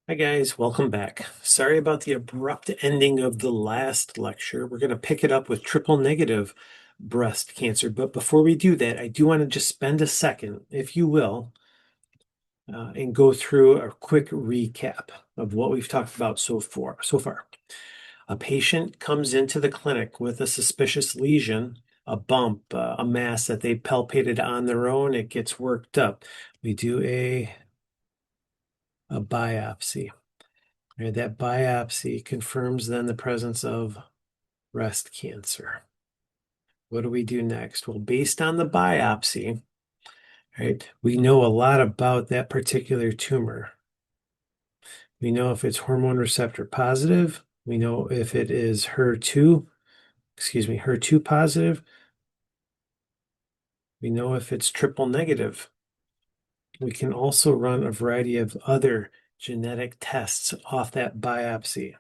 Hi guys, welcome back. Sorry about the abrupt ending of the last lecture. We're going to pick it up with triple negative breast cancer. But before we do that, I do want to just spend a second, if you will, and go through a quick recap of what we've talked about so far. A patient comes into the clinic with a suspicious lesion, a bump, a mass that they palpated on their own. It gets worked up. We do a biopsy. Right, that biopsy confirms then the presence of breast cancer. What do we do next? Well, based on the biopsy, right, we know a lot about that particular tumor. We know if it's hormone receptor positive. We know if it is HER2 positive. We know if it's triple negative. We can also run a variety of other genetic tests off that biopsy.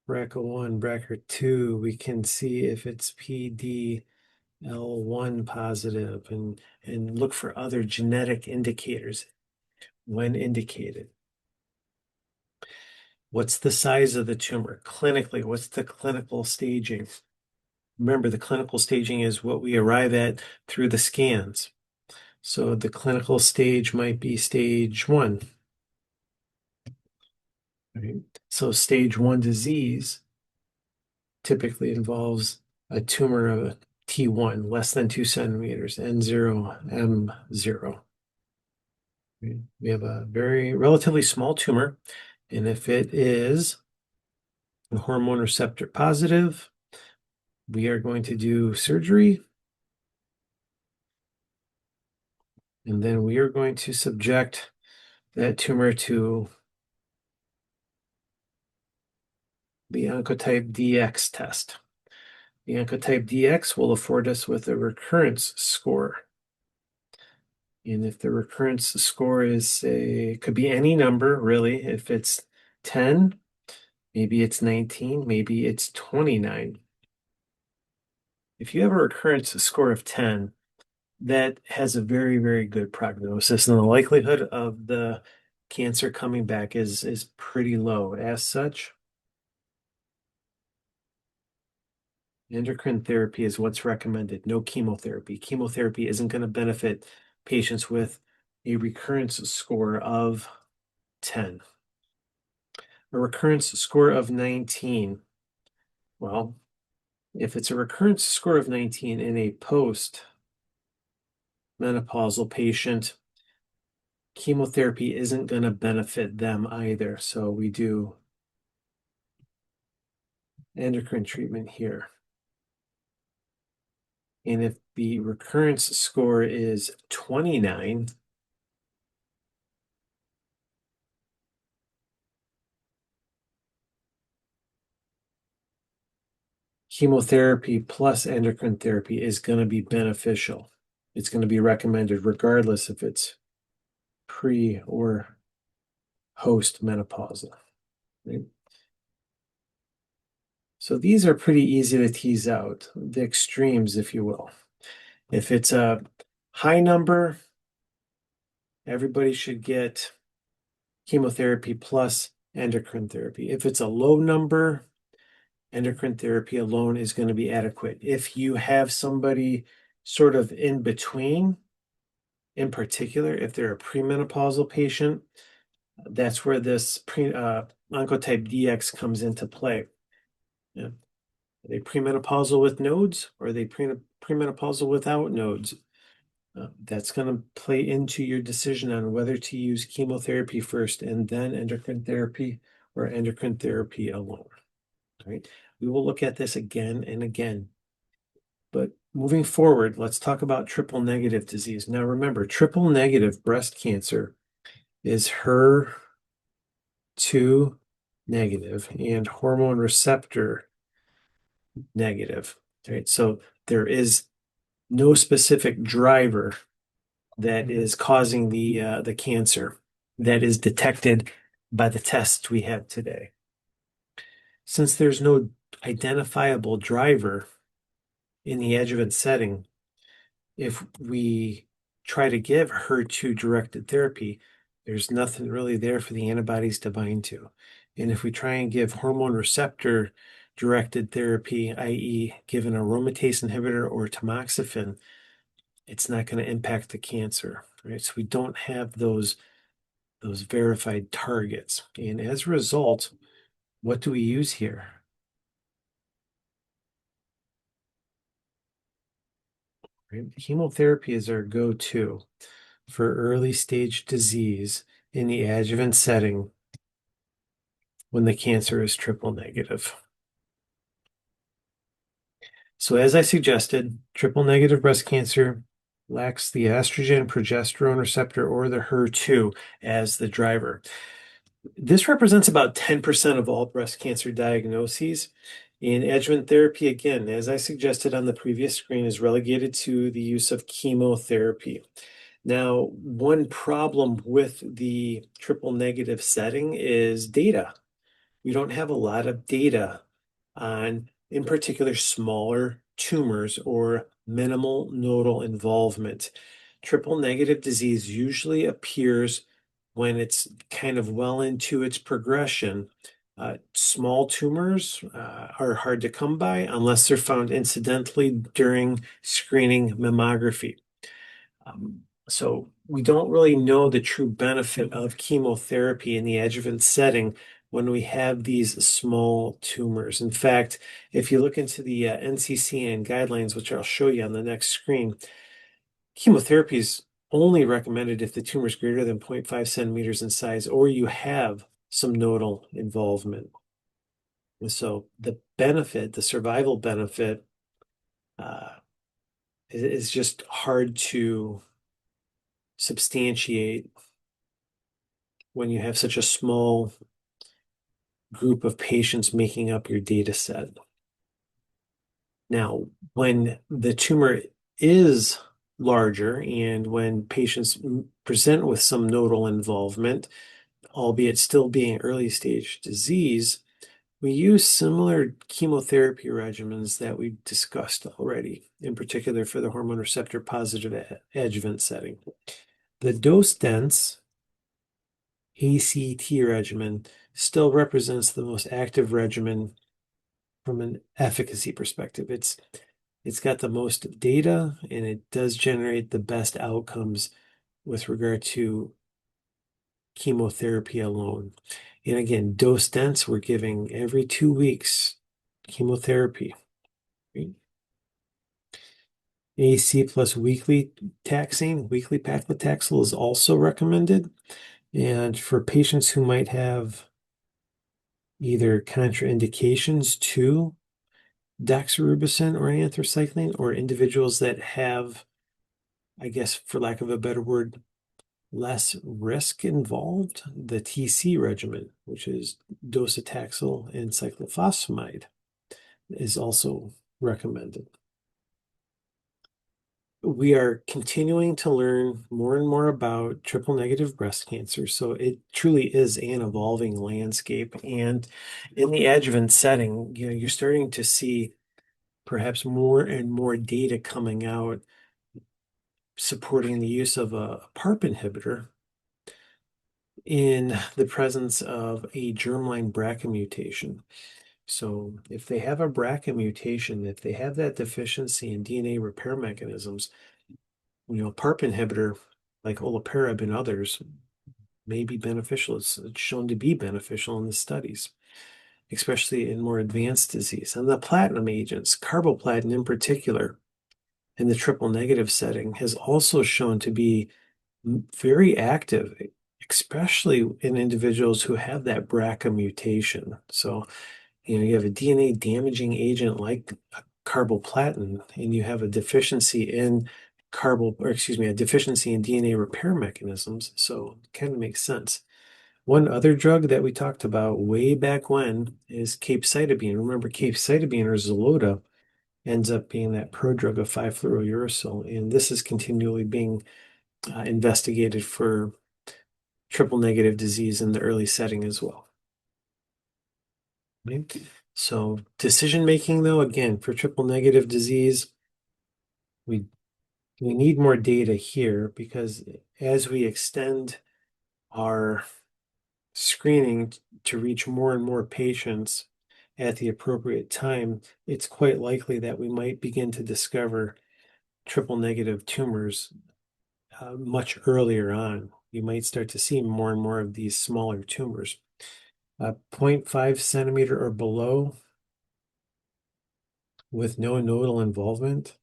BRCA1, BRCA2, we can see if it's PDL1 positive and look for other genetic indicators when indicated. What's the size of the tumor? Clinically, what's the clinical staging? Remember, the clinical staging is what we arrive at through the scans. So the clinical stage might be stage 1. Right? So stage 1 disease typically involves a tumor of a T1, less than 2 centimeters, N0, M0. We have a very relatively small tumor, and if it is hormone receptor positive, we are going to do surgery, and then we are going to subject that tumor to the Oncotype DX test. The Oncotype DX will afford us with a recurrence score. And if the recurrence score is, say, could be any number, really. If it's 10, maybe it's 19, maybe it's 29. If you have a recurrence score of 10, that has a very, very good prognosis, and the likelihood of the cancer coming back is pretty low. As such, endocrine therapy is what's recommended, no chemotherapy. Chemotherapy isn't going to benefit patients with a recurrence score of 10. A recurrence score of 19. Well, if it's a recurrence score of 19 in a post-menopausal patient, chemotherapy isn't going to benefit them either. So we do endocrine treatment here. And if the recurrence score is 29, chemotherapy plus endocrine therapy is going to be beneficial. It's going to be recommended regardless if it's pre or post menopausal. Right? So these are pretty easy to tease out, the extremes, if you will. If it's a high number, everybody should get chemotherapy plus endocrine therapy. If it's a low number, endocrine therapy alone is going to be adequate. If you have somebody sort of in between, in particular, if they're a premenopausal patient, that's where this Oncotype DX comes into play. Yeah. Are they premenopausal with nodes, or are they premenopausal without nodes? That's going to play into your decision on whether to use chemotherapy first and then endocrine therapy, or endocrine therapy alone. All right. We will look at this again and again. But moving forward, let's talk about triple negative disease. Now remember, triple negative breast cancer is HER2 negative and hormone receptor negative. Right. So there is no specific driver that is causing the cancer that is detected by the tests we have today. Since there's no identifiable driver in the adjuvant setting, if we try to give HER2 directed therapy, There's nothing really there for the antibodies to bind to. And if we try and give hormone receptor directed therapy, i.e., give an aromatase inhibitor or tamoxifen, it's not going to impact the cancer, right? So we don't have those verified targets. And as a result, what do we use here? Right? Chemotherapy is our go-to for early stage disease in the adjuvant setting when the cancer is triple negative. So as I suggested, triple negative breast cancer lacks the estrogen, progesterone receptor, or the HER2 as the driver. This represents about 10% of all breast cancer diagnoses. And adjuvant therapy, again, as I suggested on the previous screen, is relegated to the use of chemotherapy. Now, one problem with the triple negative setting is data. We don't have a lot of data on, in particular, smaller tumors or minimal nodal involvement. Triple negative disease usually appears when it's kind of well into its progression. Small tumors are hard to come by unless they're found incidentally during screening mammography. So we don't really know the true benefit of chemotherapy in the adjuvant setting when we have these small tumors. In fact, if you look into the NCCN guidelines, which I'll show you on the next screen, chemotherapy is only recommended if the tumor is greater than 0.5 centimeters in size or you have some nodal involvement. And so the benefit, the survival benefit, is just hard to substantiate when you have such a small group of patients making up your data set. Now, when the tumor is larger and when patients present with some nodal involvement, albeit still being early stage disease, we use similar chemotherapy regimens that we discussed already, in particular for the hormone receptor positive adjuvant setting. The dose dense ACT regimen still represents the most active regimen from an efficacy perspective. It's got the most data and it does generate the best outcomes with regard to chemotherapy alone. And again, dose dense, we're giving every 2 weeks chemotherapy. Right? AC plus weekly taxane, weekly paclitaxel is also recommended. And for patients who might have either contraindications to doxorubicin or anthracycline, or individuals that have, I guess, for lack of a better word, less risk involved, the TC regimen, which is docetaxel and cyclophosphamide, is also recommended. We are continuing to learn more and more about triple negative breast cancer. So it truly is an evolving landscape. And in the adjuvant setting, you're starting to see perhaps more and more data coming out supporting the use of a PARP inhibitor in the presence of a germline BRCA mutation. So if they have a BRCA mutation, if they have that deficiency in DNA repair mechanisms, PARP inhibitor like olaparib and others may be beneficial. It's shown to be beneficial in the studies, especially in more advanced disease. And the platinum agents, carboplatin in particular, in the triple negative setting, has also shown to be very active, especially in individuals who have that BRCA mutation. So, you have a DNA damaging agent like carboplatin, and you have a deficiency in a deficiency in DNA repair mechanisms. So it kind of makes sense. One other drug that we talked about way back when is capecitabine. Remember, capecitabine or Xeloda ends up being that prodrug of 5-fluorouracil, and this is continually being investigated for triple negative disease in the early setting as well. Right? So decision making, though, again, for triple negative disease, we need more data here because as we extend our screening to reach more and more patients at the appropriate time, it's quite likely that we might begin to discover triple negative tumors much earlier on. You might start to see more and more of these smaller tumors. 0.5 centimeter or below with no nodal involvement.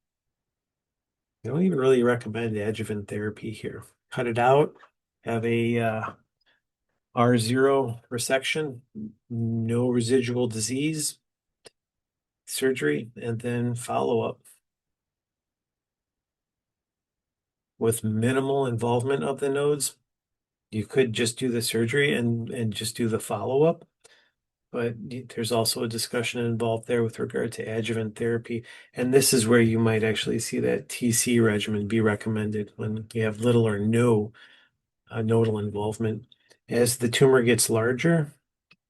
I don't even really recommend adjuvant therapy here. Cut it out, have a R0 resection, no residual disease, surgery, and then follow-up. With minimal involvement of the nodes, you could just do the surgery and just do the follow-up. But there's also a discussion involved there with regard to adjuvant therapy. And this is where you might actually see that TC regimen be recommended when you have little or no nodal involvement. As the tumor gets larger,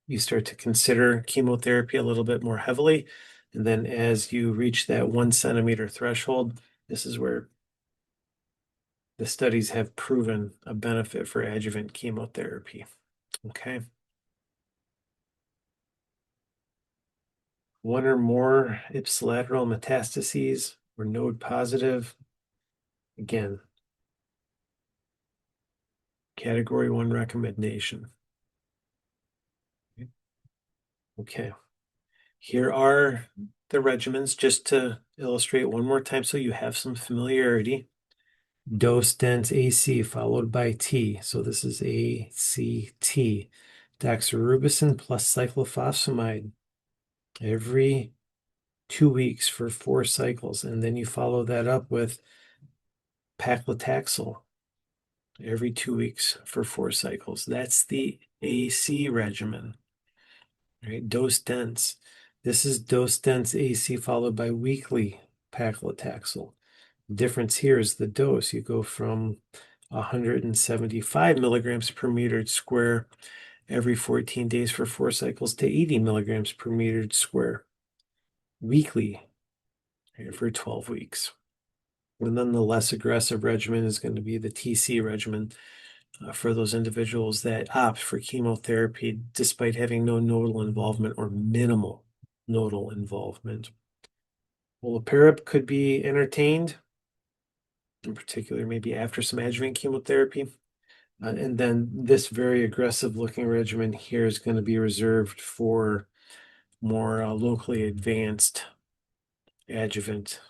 you start to consider chemotherapy a little bit more heavily. And then as you reach that 1 centimeter threshold, this is where the studies have proven a benefit for adjuvant chemotherapy. Okay. One or more ipsilateral metastases or node positive. Again, category 1 recommendation. Okay. Here are the regimens just to illustrate one more time so you have some familiarity. Dose dense AC followed by T. So this is ACT. Doxorubicin plus cyclophosphamide every 2 weeks for 4 cycles. And then you follow that up with paclitaxel every 2 weeks for 4 cycles. That's the AC regimen, right? Dose dense. This is dose dense AC followed by weekly paclitaxel. The difference here is the dose. You go from 175 milligrams per meter square every 14 days for 4 cycles to 80 milligrams per meter square weekly, right, for 12 weeks. And then the less aggressive regimen is going to be the TC regimen for those individuals that opt for chemotherapy despite having no nodal involvement or minimal nodal involvement. Olaparib could be entertained, in particular maybe after some adjuvant chemotherapy. And then this very aggressive looking regimen here is going to be reserved for more locally advanced adjuvant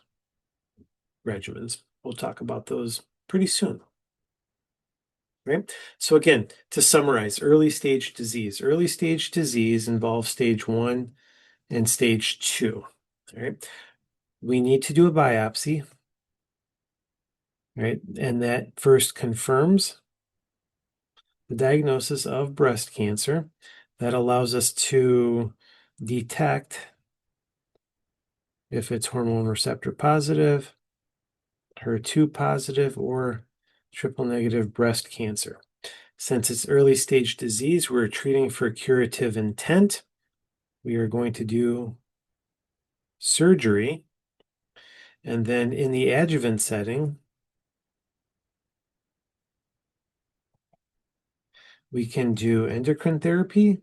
regimens. We'll talk about those pretty soon. Right? So again, to summarize, early stage disease. Early stage disease involves stage 1 and stage 2. Right? We need to do a biopsy, right? And that first confirms the diagnosis of breast cancer. That allows us to detect if it's hormone receptor positive, HER2 positive, or triple negative breast cancer. Since it's early stage disease, we're treating for curative intent. We are going to do surgery. And then in the adjuvant setting, we can do endocrine therapy.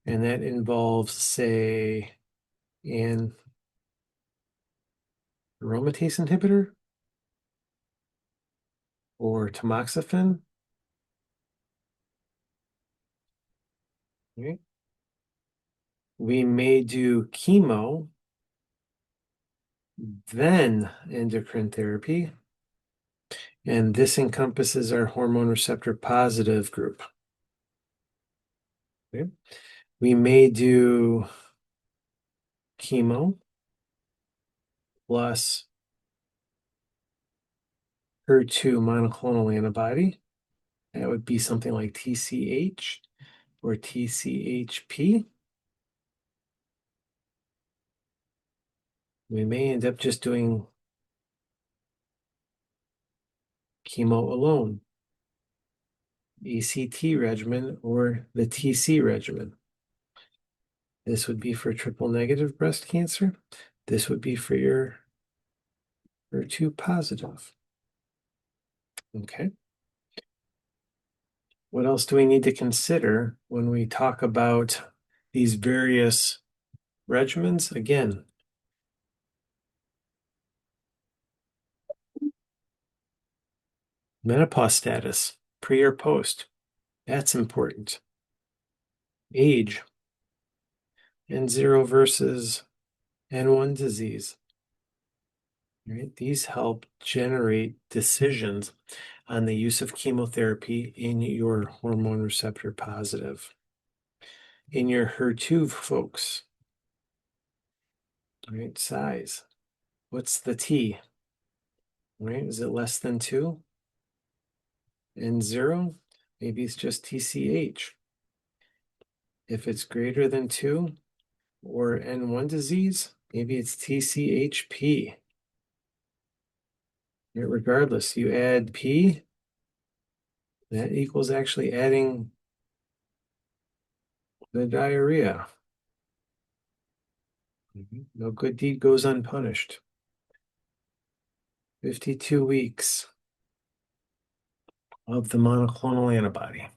And that involves, say, an aromatase inhibitor or tamoxifen. Okay. We may do chemo, then endocrine therapy. And this encompasses our hormone receptor positive group. Okay. We may do chemo plus HER2 monoclonal antibody. That would be something like TCH or TCHP. We may end up just doing chemo alone, ACT regimen or the TC regimen. This would be for triple negative breast cancer. This would be for your HER2 positive. Okay. What else do we need to consider when we talk about these various regimens? Again, menopause status, pre or post. That's important. Age, N0 versus N1 disease. Right? These help generate decisions on the use of chemotherapy in your hormone receptor positive. In your HER2 folks, right? Size. What's the T? Right? Is it less than 2? N0? Maybe it's just TCH. If it's greater than 2 or N1 disease, maybe it's TCHP. Regardless, you add P, that equals actually adding the diarrhea. No good deed goes unpunished. 52 weeks of the monoclonal antibody.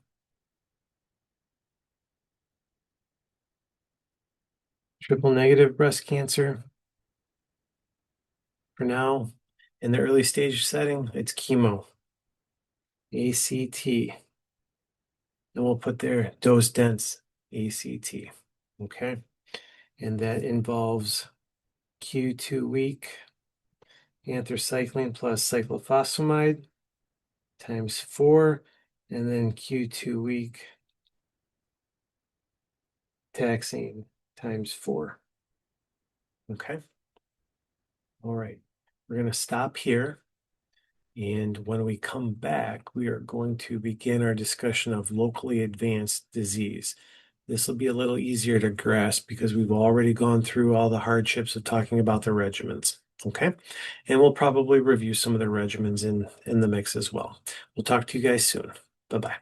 Triple negative breast cancer. For now, in the early stage setting, it's chemo, ACT. And we'll put there dose dense ACT. Okay. And that involves Q2 week anthracycline plus cyclophosphamide times 4, and then Q2 week taxane times 4. Okay. All right. We're going to stop here. And when we come back, we are going to begin our discussion of locally advanced disease. This will be a little easier to grasp because we've already gone through all the hardships of talking about the regimens. Okay. And we'll probably review some of the regimens in the mix as well. We'll talk to you guys soon. Bye-bye.